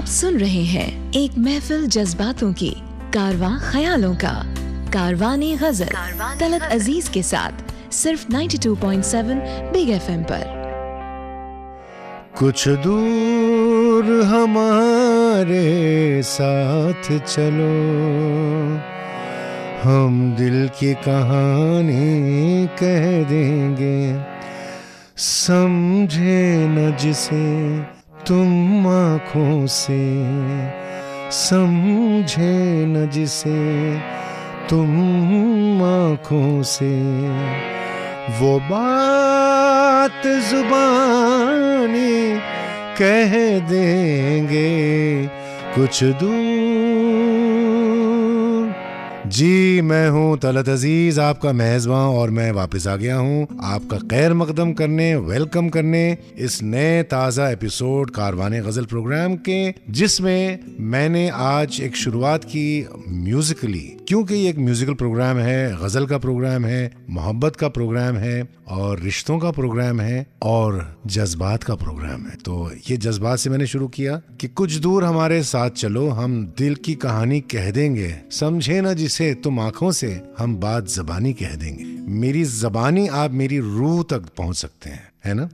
सुन रहे हैं एक महफिल जज्बातों की, कारवां ख्यालों का, कारवाने गजल तलत अजीज के साथ सिर्फ 92.7 बिग FM पर। कुछ दूर हमारे साथ चलो, हम दिल की कहानी कह देंगे। समझे न जिसे तुम आँखों से, समझे न जिसे तुम आँखों से, वो बात जुबानी कह देंगे कुछ दूर। जी, मैं हूँ तलत अजीज, आपका मेज़बान, और मैं वापस आ गया हूँ आपका खैर मकदम करने, वेलकम करने इस नए ताज़ा एपिसोड कारवाने गज़ल प्रोग्राम के, जिसमें मैंने आज एक शुरुआत की म्यूजिकली, क्योंकि ये एक म्यूजिकल प्रोग्राम है, गज़ल का प्रोग्राम है, मोहब्बत का प्रोग्राम है, और रिश्तों का प्रोग्राम है, और जज्बात का प्रोग्राम है। तो ये जज्बात से मैंने शुरू किया कि कुछ दूर हमारे साथ चलो, हम दिल की कहानी कह देंगे। समझे ना जिसे तुम आंखों से, हम बात ज़बानी कह देंगे। मेरी ज़बानी आप मेरी रूह तक पहुंच सकते हैं, है ना।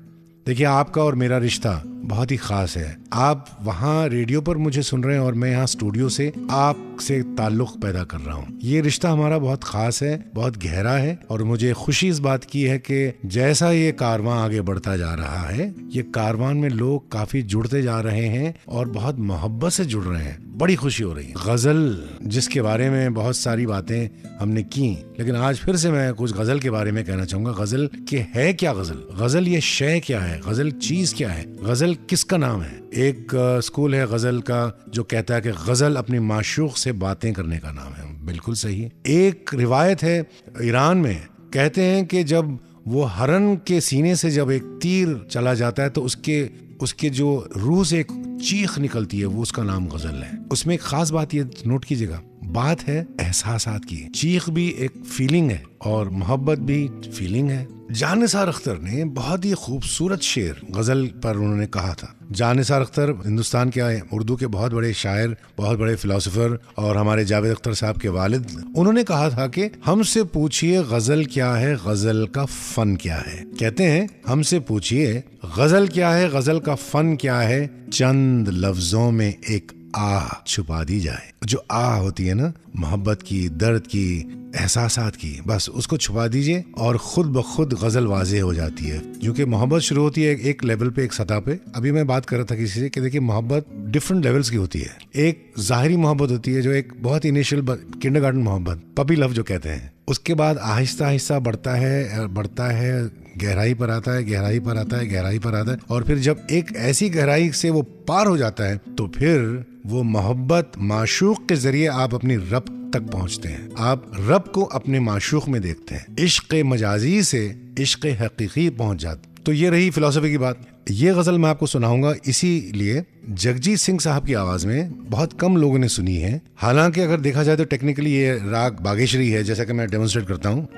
देखिए, आपका और मेरा रिश्ता बहुत ही खास है। आप वहाँ रेडियो पर मुझे सुन रहे हैं और मैं यहाँ स्टूडियो से आपसे ताल्लुक पैदा कर रहा हूँ। ये रिश्ता हमारा बहुत खास है, बहुत गहरा है, और मुझे खुशी इस बात की है कि जैसा ये कारवां आगे बढ़ता जा रहा है, ये कारवां में लोग काफी जुड़ते जा रहे हैं और बहुत मोहब्बत से जुड़ रहे हैं। बड़ी खुशी हो रही है। गजल, जिसके बारे में बहुत सारी बातें हमने की, लेकिन आज फिर से मैं कुछ गजल के बारे में कहना चाहूंगा। गजल के है क्या? गजल ये शय क्या है? गजल चीज क्या है? गजल किसका नाम है? एक स्कूल है गजल का जो कहता है कि गजल अपनी माशूक से बातें करने का नाम है। बिल्कुल सही है। एक रिवायत है ईरान में, कहते हैं कि जब वो हरन के सीने से जब एक तीर चला जाता है तो उसके जो रूह से एक चीख निकलती है, वो उसका नाम गजल है। उसमें एक खास बात ये नोट कीजिएगा, बात है एहसासात की। चीख भी एक फीलिंग है और मोहब्बत भी फीलिंग है। जानिसार अख्तर ने बहुत ही खूबसूरत शेर गजल पर उन्होंने कहा था। जानिसार अख्तर हिंदुस्तान के उर्दू के बहुत बड़े शायर, बहुत बड़े फिलोसोफर, और हमारे जावेद अख्तर साहब के वालिद, उन्होंने कहा था कि हमसे पूछिए गजल क्या है, गजल का फन क्या है। कहते हैं हमसे पूछिए गजल क्या है, गजल का फन क्या है, चंद लफ्जों में एक आह छुपा दी जाए। जो आह होती है ना, मोहब्बत की, दर्द की, एहसासात की, बस उसको छुपा दीजिए और खुद ब खुद गजल वाज़ेह हो जाती है। क्योंकि मोहब्बत शुरू होती है एक लेवल पे, एक सतह पे। अभी मैं बात कर रहा था किसी से कि देखिए, मोहब्बत डिफरेंट लेवल्स की होती है। एक ज़ाहिरी मोहब्बत होती है जो एक बहुत इनिशियल किंडरगार्टन मोहब्बत, पपी लव जो कहते हैं। उसके बाद आहिस्ता आहिस्ता बढ़ता है, गहराई पर आता है, गहराई पर आता है, गहराई पर आता है, और फिर जब एक ऐसी गहराई से वो पार हो जाता है तो फिर वो मोहब्बत माशूक के जरिए आप अपनी रब तक पहुंचते हैं। आप रब को अपने माशूक में देखते हैं। इश्क़ मजाजी से इश्क़ हकीकी पहुंच जाते। तो ये रही फिलॉसफी की बात। ये गजल मैं आपको सुनाऊंगा, इसीलिए जगजीत सिंह साहब की आवाज में, बहुत कम लोगों ने सुनी है। हालांकि अगर देखा जाए तो टेक्निकली ये राग बागेश्वरी है, जैसा कि मैं डेमोन्स्ट्रेट करता हूँ।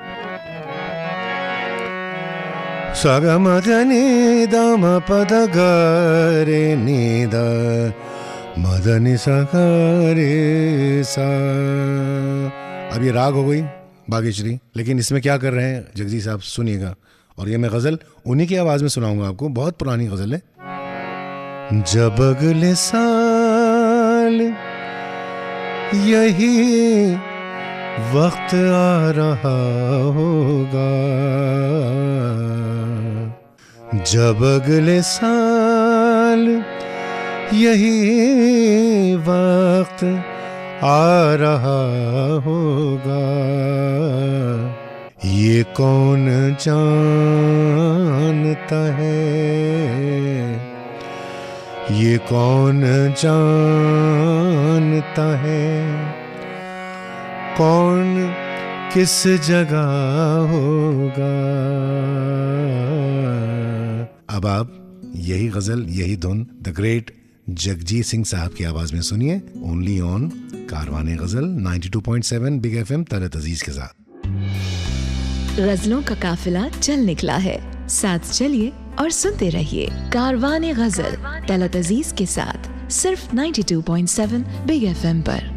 सगमदनि दम पद गरे निद मदनि सगरे सा। अब ये राग हो गई बागेश्वरी, लेकिन इसमें क्या कर रहे हैं जगजीत साहब, सुनिएगा। और ये मैं गजल उन्हीं की आवाज में सुनाऊंगा आपको, बहुत पुरानी गजल है। जब अगले साल यही वक्त आ रहा होगा, जब अगले साल यही वक्त आ रहा होगा, ये कौन जानता है, ये कौन जानता है, कौन किस जगह होगा। अब आप यही गजल, यही धुन द ग्रेट जगजीत सिंह साहब की आवाज में सुनिए, ओनली ऑन कारवाने गजल 92.7 बिग FM तलत अजीज के साथ। गजलों का काफिला चल निकला है, साथ चलिए और सुनते रहिए कारवाने गजल तलत अजीज के साथ सिर्फ 92.7 बिग FM पर।